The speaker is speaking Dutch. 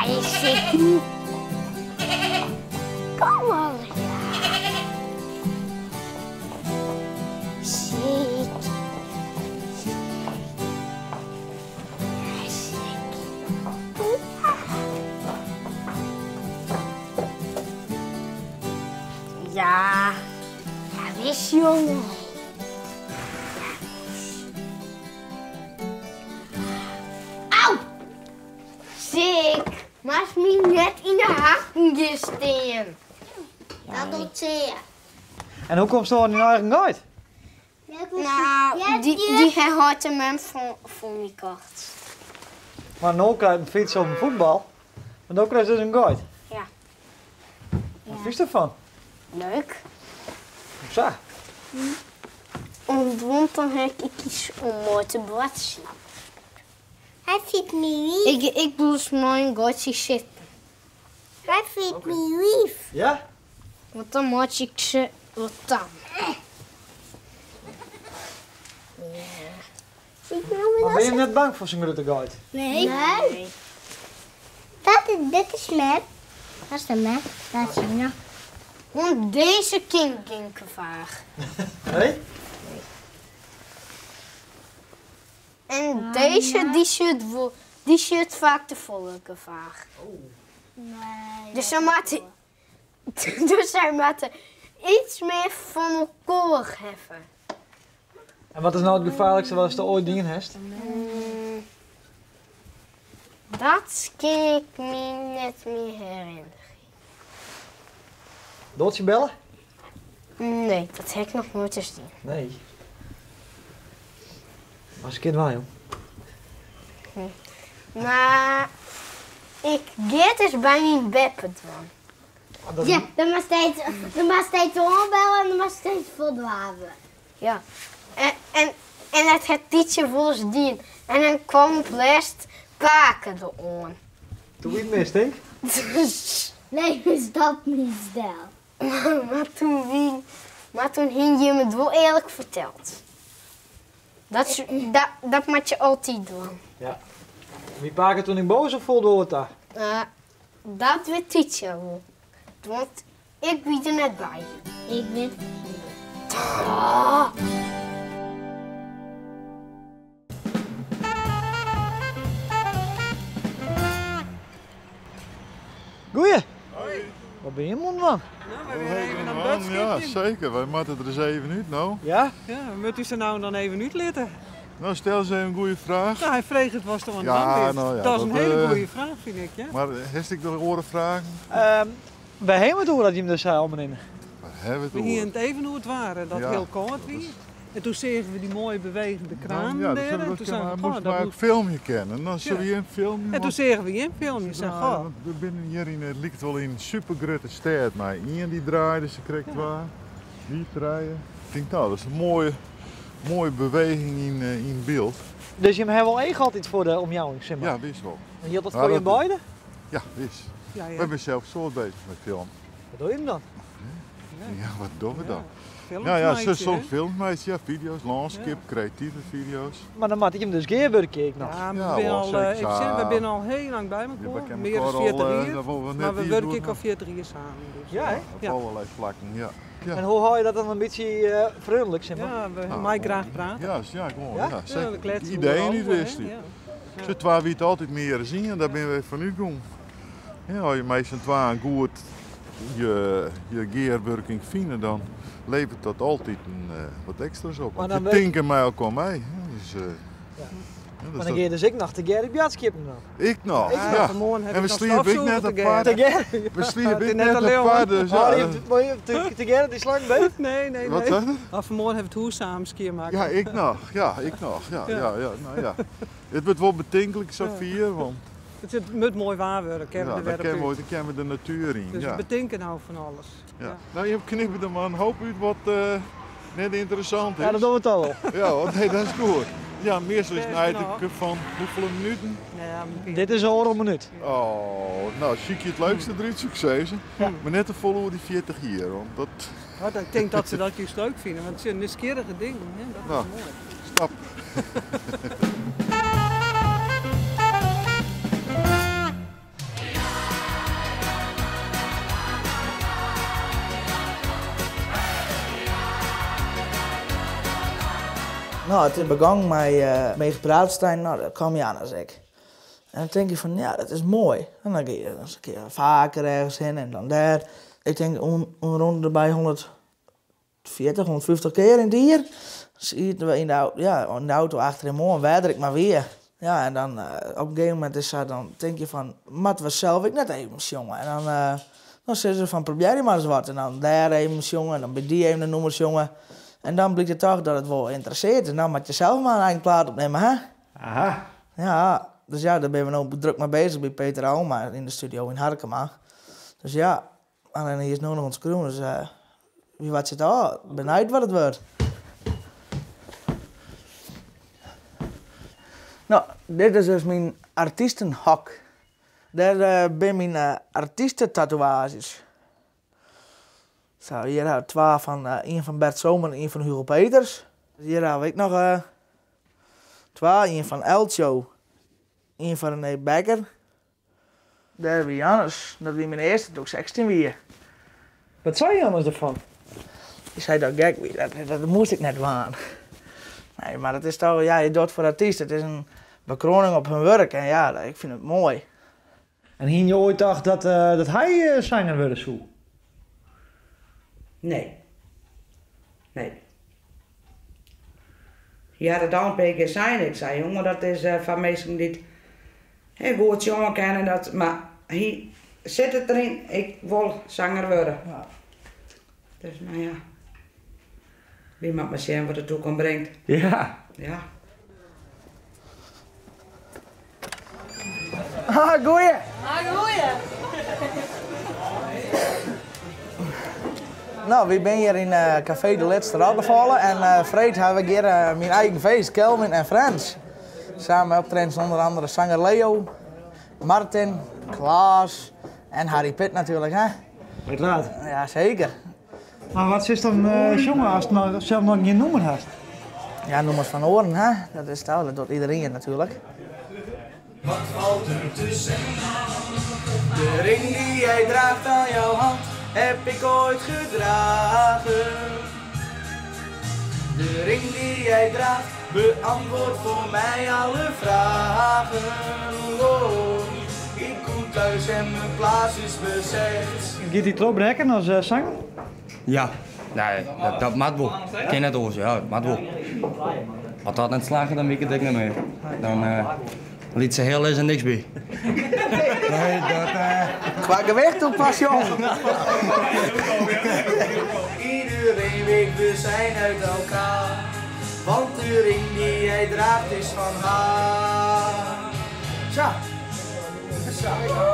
je zit niet. Kom al. Ziek. Ja, wist jongen. Auw! Ziek! Maar is me net in de hakken gesteen. Dat doet zeer. En hoe komt ze dan in je eigen guide? Nou, die had hem voor me gekocht. Maar nu krijg je een fiets of een voetbal. Maar dan krijg je dus een guide. Ja. Wat vind je ervan? Leuk. Zo. Want dan heb ik iets om mooi te bladzen. Hij vindt me lief. Ik bloes mooi een goedje zitten. Hij vindt me lief. Ja? Want dan moet ik ze wat dan. Maar ben je net bang voor zo'n grote guide? Nee. Dit is Map. Dat is de Map. Dat is China. Want deze kind ging gevaar. Nee? En deze, die zit vaak te volle gevaar. Nee. Dus zij moeten iets meer van elkaar hebben. En wat is nou het gevaarlijkste wat je ooit dingen hebt? Dat kan ik me net meer herinneren. Doodje bellen? Nee, dat heb ik nog nooit gezien. Nee. Was een kind waar, joh. Maar ik get dus bij mijn beppen dan. Ja, dan mag steeds oorbellen en dan mag steeds verdwaven. Ja. En het gaat ietsje volgens die. En dan kwam op last paken eraan. Toen je het mis, denk? Nee, is dat niet stel. Maar toen hing je me het wel eerlijk verteld. Dat moet je altijd doen. Ja. Wie pakken toen ik boos of vol door het daar? Dat weet Tietje wel. Want ik ben er net bij. Ik weet het. Goeie. Hoi. Wat ben je man van? Nou, we hebben even een budskip. Ja, zeker. Wij moeten er eens even uit nou. Ja? Ja, moet u ze nou dan even uitletten? Nou, stel ze een goede vraag. Nou, hij vreeg het was toch een Ja, dank. nou ja, dat is een hele dat, goede vraag, vind ik. Ja? Maar heeft ik de oren vragen? Wij hebben het door dat je hem dus zei allemaal in. Waar hebben we We het hier in over? het Evenhoed waren, dat Ja, heel kort weer. En toen zagen we die mooie bewegende kraan Ja, daar. En dan toen zeiden we, moest goh, maar dat een moet... filmpje kennen. Dan zullen we hier een filmpje En toen zagen we hier een filmpje. Ik zei, goh. We binnen hier in het ligt wel in een supergrote stad, maar iemand die draaide, ze kreeg waar. Die draaien. Ik denk nou, dat is een mooie beweging in beeld. Dus je hebt wel één gehad iets voor de omjouwing, zeg maar. Ja, wist wel. En je had dat Ja, voor je dat- beiden? Ja, wist. Ja, ja. We zijn zelf zo bezig met film. Wat doe je hem dan? Ja, wat doen we dan? Filmpjes Ja, maatje, soms hè? filmpjes, ja, video's, landscape, creatieve video's. Maar dan moet ik hem dus geerburg kijken nog. Ja, Ja, we zijn wel, al, zeker. ik zeg, we zijn al heel lang bij We elkaar. kennen Meer dan elkaar 40 al, jaar. dat we net Maar we hier werken doen. ik al 40 jaar samen. Dus, Ja, hè? Op Ja. allerlei vlakken, ja. Ja, En hoe hou je dat dan een beetje vriendelijk, zeg maar? Ja, we Nou, mij graag praten. ja, gewoon. Ja? Ja? Ja, zeker. we kletsen Ideeën erover, niet hè, wist u. ja. Zo twee wie het altijd meer zien en daar ben we van uitgegaan. Ja, als je meestal twee goed je geerwerking vinden, dan levert dat altijd wat extra's op. Maar Want dan je weet- tinken mij ook aan mij. Dus, Maar dus dan ga je dus ik nog te Gerrit Bjatskippen dan. ik nog, Ja, ja. vanmorgen heb En we ik nog sliepen ik stofzuigen net te een paar. Te Gerrit? We sliepen Het is ik net net een een leeuw, paar. hè? Dus, Oh, ja, te Gerrit die slang beet? Nee, nee, wat nee. zeg je? Maar vanmorgen hebben we het hoe samen skiën maken. Ja, ik nog. Ja, ik nog. Ja, ja. Nou ja. Het wordt wel bedenkelijk zo vier, want Het moet mooi waar worden, ja, kennen dan de kennen werk. we de natuur in. Dus Ja. we bedenken nou van alles. Ja. Ja. Nou, je knippen er maar een hoop uit wat net interessant is. Ja, dat doen we het al wel. Ja, want nee, dat is goed. Ja, meestal is het Best eigenlijk nog. van hoeveel minuten? Ja, Dit is een oor een minuut. Oh, nou, zie je het leukste eruit, succes. Ja. Maar net te vol over die 40 hier, want dat, ja, ik denk dat ze dat juist leuk vinden, want het zijn nieuwsgierige dingen. Hè? Dat Nou. is mooi. stap. Nou, het is begonnen met gepraatstein, nou, dat kwam je aan als ik. En dan denk je van, ja, dat is mooi. En dan ga je eens een keer vaker ergens heen en dan daar. Ik denk rond erbij 140, 150 keer in het jaar. Zie je het in de auto achter hem aan, werk ik maar weer. Ja, en dan op een gegeven moment dan denk je van, mat was zelf ik net even jongen. En dan zeggen ze van, probeer je maar eens wat. En dan daar even jongen, en dan bij die even een nummers jongen. En dan blijkt het toch dat het wel interesseert. En dan moet je zelf maar een eigen plaat opnemen, hè? Aha. Ja, dus ja, daar ben we nou druk mee bezig bij Peter Alma in de studio in Harkema. Dus ja, alleen hier is nu nog ons crew, dus wie wat zit daar? Benieuwd wat het wordt. Nou, dit is dus mijn artiestenhok. Daar ben mijn artiestentatoeages. Zo, hier hebben we 2 van, één van Bert Zomer en één van Hugo Peters. Hier hebben ik nog 2, één van Elcho, één van René Becker. Daar hebben we Jannes, dat was mijn eerste, toen ik 16 weer. Wat zei Jannes ervan? Die zei dat gek weer, dat moest ik net waan. Nee, maar het is toch, ja, je doet voor artiesten, het is een bekroning op hun werk en ja, ik vind het mooi. En hien je ooit dacht dat hij zanger wilde zo? Nee. Je had het al een paar keer zijn. Ik zei, jongen, dat is van mensen die het goed jongen kennen. Dat, maar hij zit het erin, ik wil zanger worden. Ja. Dus nou ja, wie mag maar zien wat de toekomst brengt. Ja. Ja. Goeie! Nou, we zijn hier in Café de Laatste Raddevallen en vreed hebben we hier mijn eigen feest, Kelvin en Frans. Samen optreden onder andere zanger Leo, Martin, Klaas en Harry Pitt natuurlijk, hè? Uiteraard. Ja, zeker. Maar wat is dan jongen als het nou zelf nog geen nummer hebt? Ja, nummers van oren, hè? Dat is touw, dat doet iedereen natuurlijk. Wat valt er te zeggen? De ring die jij draagt aan jouw hand, heb ik ooit gedragen. De ring die jij draagt, beantwoordt voor mij alle vragen. Oh, ik kom thuis en mijn plaats is bezet. Gaat hij erop rekken als zanger? Ja, nee, dat mag wel. Ik ken het over, ja, dat mag wel. Had dat net slagen, dan weet ik het niet meer. Dan liet ze heel eens en niks bij. Nee, dat Qua gewicht op pas, jong. Iedereen weet we zijn uit elkaar, want de ring die jij draagt is van haar. Zo. Zo.